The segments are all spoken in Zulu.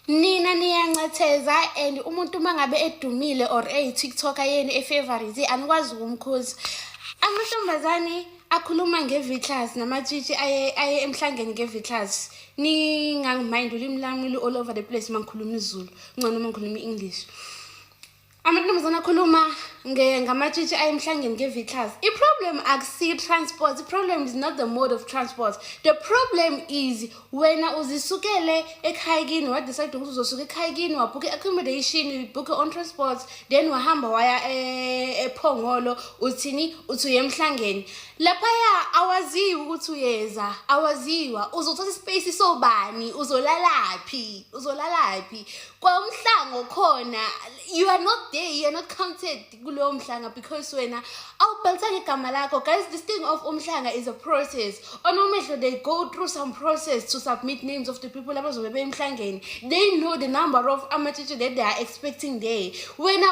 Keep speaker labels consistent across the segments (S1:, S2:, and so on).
S1: Nina niyancatheza and umuntu mangabe edumile or TikToker yeni efavorite anikwazi ukumkhuza. Amantombazane akhuluma nge-V-class namatshitshi aye emhlangeni nge-V-class. Ningangimind ulimi lami all over the place mangikhuluma isiZulu, ngcono mangikhuluma i-English. Amantombazane akhuluma ngamatshitshi aye emhlangeni nge-V-class. I-problem akusi transport. The problem is not the mode of transport. The problem is wena uzisukele ekhaya kini wadecide ukuthi uzosuka ekhaya kini wabhukha accommodation, ubhukhe on transport, then wahamba waya ePhongolo uthini uthi uye emhlangeni. Laphaya awaziwi ukuthi uyeza, awaziwa uzothatha ispace sobani, uzolalaphi kwa umhlango khona. You are not there, you are not counted kulowo mhlanga because wena awubhalisa igama lakho. Guys, this thing of umhlanga is a process. Onomehlo, they go through some process to submit names of the people abazobe emhlangeni. They know the number of amatshitshi that they are expecting there. Wena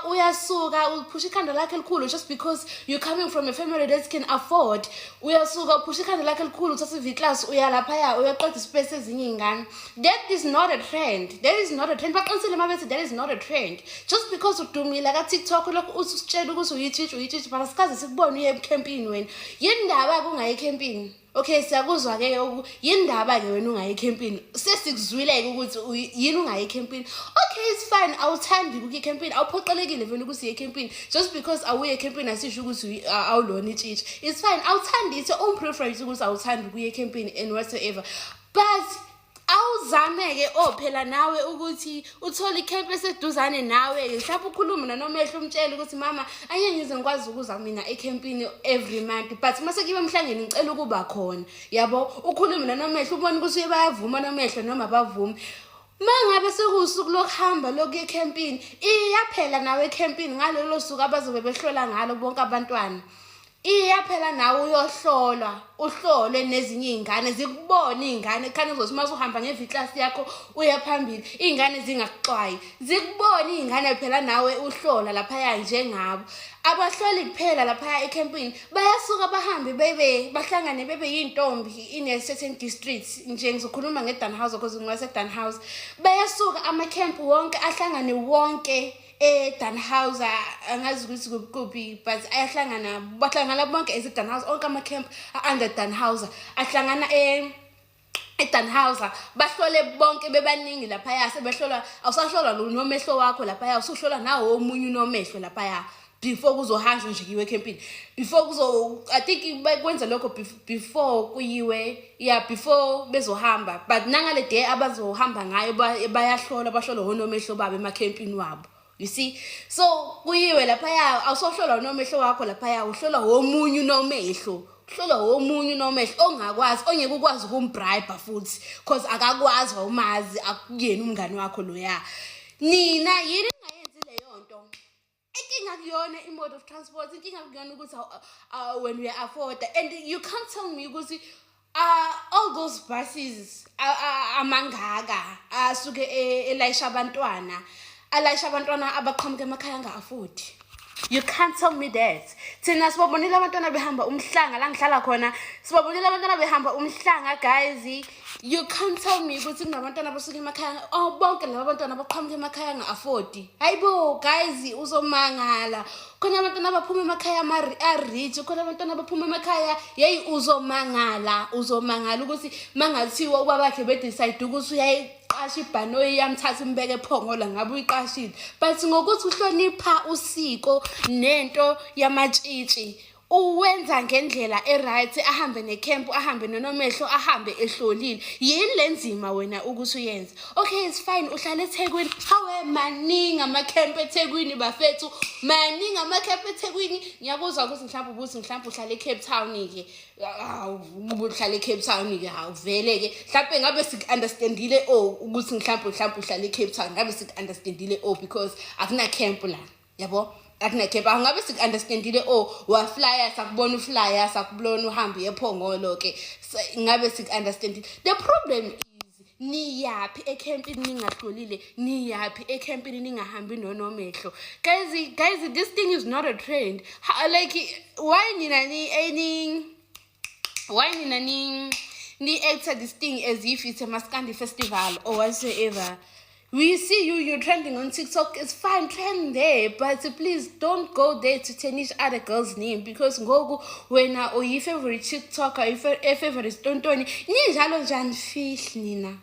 S1: uyasuka upusha ikhanda lakhe elikhulu just because you're coming from a family that can afford. Uyasuka upusha ikhanda lakhe elikhulu uthatha V-class uyalaphaya uyaqeda ispace ezinye ingane. That is not a trend. That is not a trend. Baqinisile mabethi that is not a trend. Just because udumile ka TikTok lokho usitshela ukuthi uyitshitshi but asikaze sikubone uye ecampini wena. Yindaba kungayi ecampini. Okay, siyakuzwa ke yindaba ke wena ungayi ecampini. Sesikuzwile ukuthi yini ungayi ecampini. Okay, it's fine. Awuthandi ukuya ecampini. Awuphoqelekile vele ukuthi uye ecampini. Just because awuye ecampini asisho ukuthi awulona itshitshi. It's fine. Awuthandi, it's your own preference ukuthi awuthandi ukuya ecampini and whatsoever. But awuzameke phela nawe ukuthi uthole icamp eseduzane nawe mhlawumbe ukhuluma nanomehlo umtshela ukuthi mama anye ngize ngikwazi ukuza mina ecampini every month but mase kibe emhlangeni ngicela ukuba khona yabo ukhuluma nanomehlo ubone ukuthi bayavuma nomehlo noma bavumi. Mangabe sekusuku lokuhamba lokuya ecampini iyaphela nawe ecampini ngalelo suku abazobe behlola ngalo bonke abantwana. Iyaphela nawe uyohlolwa uhlolwe nezinye izingane zikubona izingane khani uzothi mase uhamba nge-V-class yakho uya phambili izingane zingakuxwayi zikubona izingane phela nawe uhlola lapha njengabo abahloli kuphela lapha ecampini bayasuka bahambe bahlangane bebe yintombi in a certain district nje ngizokhuluma ngeDanhauser because ngwaseDanhauser bayasuka ama-camp wonke ahlangane wonke Danhauser angazi ukuthi kuphi but ayahlangana bahlangana bonke eDanhauser onke ama-camp under Danhauser ahlangana eDanhauser bahlole bonke bebaningi lapha sebehlolwa awusahlolwa nomehlo wakho lapha usuhlola nawo omunye nomehlo lapha before kuzohanjwa nje kiwe ecampini before I think bekwenza lokho before kuyiwe before bezohamba but nangale day abazohamba ngayo bayahlola bahlola honomehlo babe emacampini wabo. You see, so kuyiwe lapha awusohlola nomehlo wakho lapha uhlola womunye unomehlo ongakwazi ongeke ukwazi ukumbribe futhi because akakwazi umazi akuyena umngane wakho loya. Nina yini engayenzi leyo nto inkinga kuyona i-mode of transport inkinga kuyona ukuthi when we afford and you can't tell me ukuthi all those buses amangaka asuke elayisha abantwana abaqhamuka emakhaya anga-afford. You can't tell me that. Thina sibabonile abantwana behamba umhlanga la ngihlala khona sibabonile abantwana behamba umhlanga guys. You can't tell me ukuthi kunabantwana abasuka emakhaya bonke laba bantwana abaqhamuka emakhaya anga-afford. Hayibo guys uzomangala khona abantwana abaphuma emakhaya ama-rich khona abantwana abaphuma emakhaya uzomangala ukuthi mangathiwa ubabakhe bedecide ukuthi uyaqasha ibhanoyi yamthatha imbeke ePhongolo ngabe uyiqashile but ngokuthi uhlonipha usiko nento yamatshitshi uwenza ngendlela eright ahambe necamp ahambe nonomehlo ahambe ehlolile yini lenzima wena ukuthi uyenze. Okay, it's fine uhlala eThekwini hawe maningi ama-camp eThekwini bafethu maningi ama-camp eThekwini ngiyakuzwa ukuthi mhlawumbe uhlala eCape Town ke uhlala eCape Town ke vele ke mhlawumbe ngabe siku-understandile ukuthi mhlawumbe uhlala eCape Town ngabe siku-understandile because akuna camp la yabo akunekhe bangabe siku-understandile waflyer sakubona uflyer sakubona uhambe ePhongolo ke ngabe siku-understandile. The problem is niyapi ecampini ningahlolile niyapi ecampini ningahambi nonomehlo guys this thing is not a trend like why nina ni actor this thing as if it's a Maskandi festival or whatsoever. We see you're trending on TikTok. It's fine, trend there, but please don't go there to tarnish other girls' name because ngoku wena or your favorite TikToker, your favorite tontoni, ninjalo nje anifihli nina.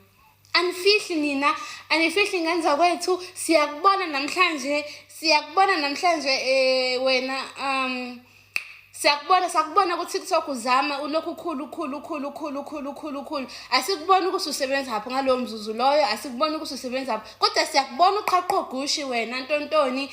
S1: Anifihli nina, anifihli ngenza kwethu, siyakubona namhlanje wena sakubona ku TikTok uzama ulokhu khulu. Asikubona ukuthi usebenza lapho ngalowo mzuzu loyo, asikubona ukuthi usebenza lapho. Kodwa siyakubona uqhaqho gushi wena ntontoni.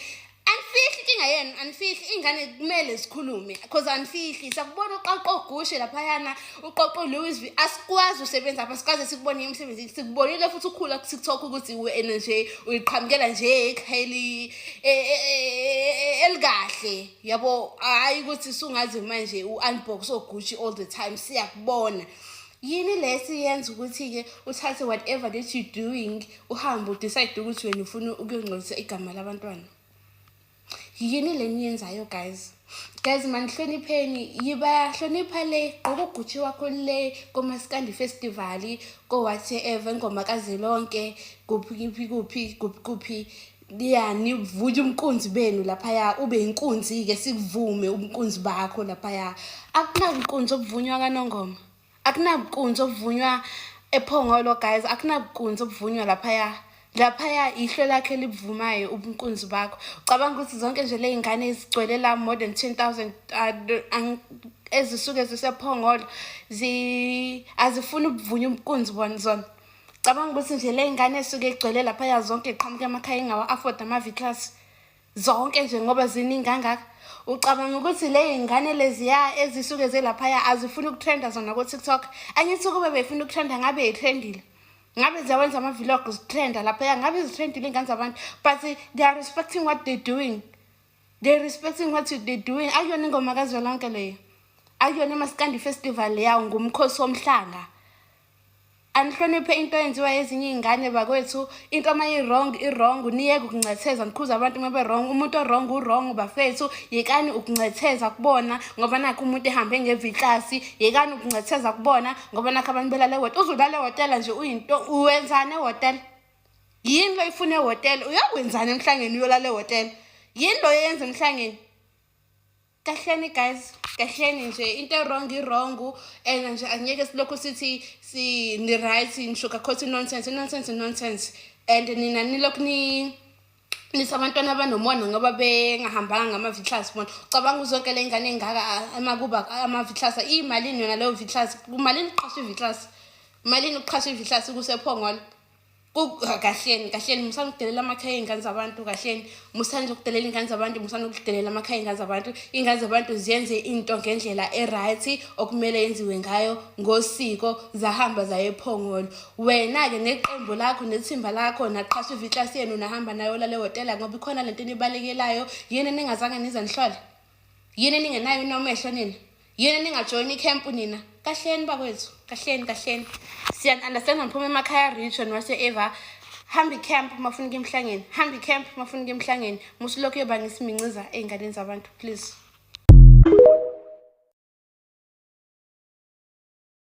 S1: Anifihli inkinga yenu, anifihli ingane kumele sikhulume because anifihli. Sakubona uqhaqho gushi lapha yana, uqoqo Louis V. Asikwazi usebenza lapha, sikaze sikubone emsebenzini. Sikubonile futhi ukhula ku TikTok ukuthi wena nje uyiqhamukela nje ekhayeli elikahle. Yabo hayi ukuthi sungazi manje u-unbox oGucci all the time. Siyakubona. Yini lesi yenza ukuthi ke uthathe whatever that you doing uhambe udecide ukuthi wena ufuna ukuyongcolisa igama labantwana. Yini leniyenzayo guys manihlonipheni, yiba hlonipha le ngokuGucci wakho le komaskandi festival ko whatever ngoma kazilonke kuphi yani vuja umqunzi benu lapha ya ube inkunzi ke sikuvume umqunzi bakho lapha ya. Akunabunqunzi obuvunywa kaNongoma, akunabunqunzi obuvunywa ePhongolo guys, akunabunqunzi obuvunywa lapha ya ihlo lakhe libuvumayo ubunqunzi bakho. Ucabanga ukuthi zonke nje le ingane ezigcwele la more than 10,000 ezisuke zisePhongolo azifuna ukuvunya umqunzi zona. Cabanga ukuthi nje le ingane esuke igcwele lapha ya zonke iqhamuke emakhaya engawa afford ama-V-class zonke nje ngoba ziningi kangaka. Ucabanga ukuthi le ingane leziya ezisuke zelapha ya azifuna ukutrenda zona ku TikTok. Angithi kube befuna ukutrenda ngabe yitrendile, ngabe ziyawenza ama-vlog zitrenda lapha ya, ngabe zitrendile ingane zabantu, but they are respecting what they're doing. They're respecting what they're doing. Akuyona ingoma kazwelonke leyo, akuyona imaskandi festival yawo ngumkhosi womhlanga. Anihloniphe into yenziwa ezinye ingane bakwethu. Into wrong niyeke ukuncetheza nikhuza abantu mabe wrong. Umuntu wrong bafethu, yekani ukuncetheza kubona ngoba nakho umuntu ehambe ngeV-class. Yekani ukuncetheza kubona ngoba nakho abantu belale hotel. Uzulale hotel nje uyinto uwenzane hotel. Yini lo ifune hotel? Uyakwenzana emhlangeni uyolale hotel? Yini lo yenza emhlangeni? Kahleni guys, kahleni nje into wrong and nje angeke silokho sithi ni right in sugarcoat nonsense and nina nilokho nisabantwana abanomona ngoba bengahambanga ngama-V-class bona. Ucabanga uzonke le ngane engaka amakuba ama-V-class imalini yona leyo V-class? Kumalini uqhasha i-V-class? Malini uqhasha i-V-class kusePhongolo? Kahleni musana ukudelela amakhaya ingane zabantu, kahleni musana ukudelela ingane zabantu, musana ukudelela amakhaya ingane zabantu. Ingane zabantu ziyenze into ngendlela eright okumele yenziwe ngayo ngosiko, zahamba zaye ePhongolo. Wena ke neqembu lakho nethimba lakho naqhasha iV-class yenu nahamba nayo lale hotel ngoba ikhona lento enibalekelayo. Yini ningazange nize nihlole? Yini ningenayo inomehlo nina? Yini ningajoin icamp nina? Kahleni bakwethu, kahleni. Siya-understand ngiphuma emakhaya region whatever. Hambi camp mafuna emhlangeni, hambi camp mafuna emhlangeni. Musilokho yoba ngisiminciza einganeni zabantu please.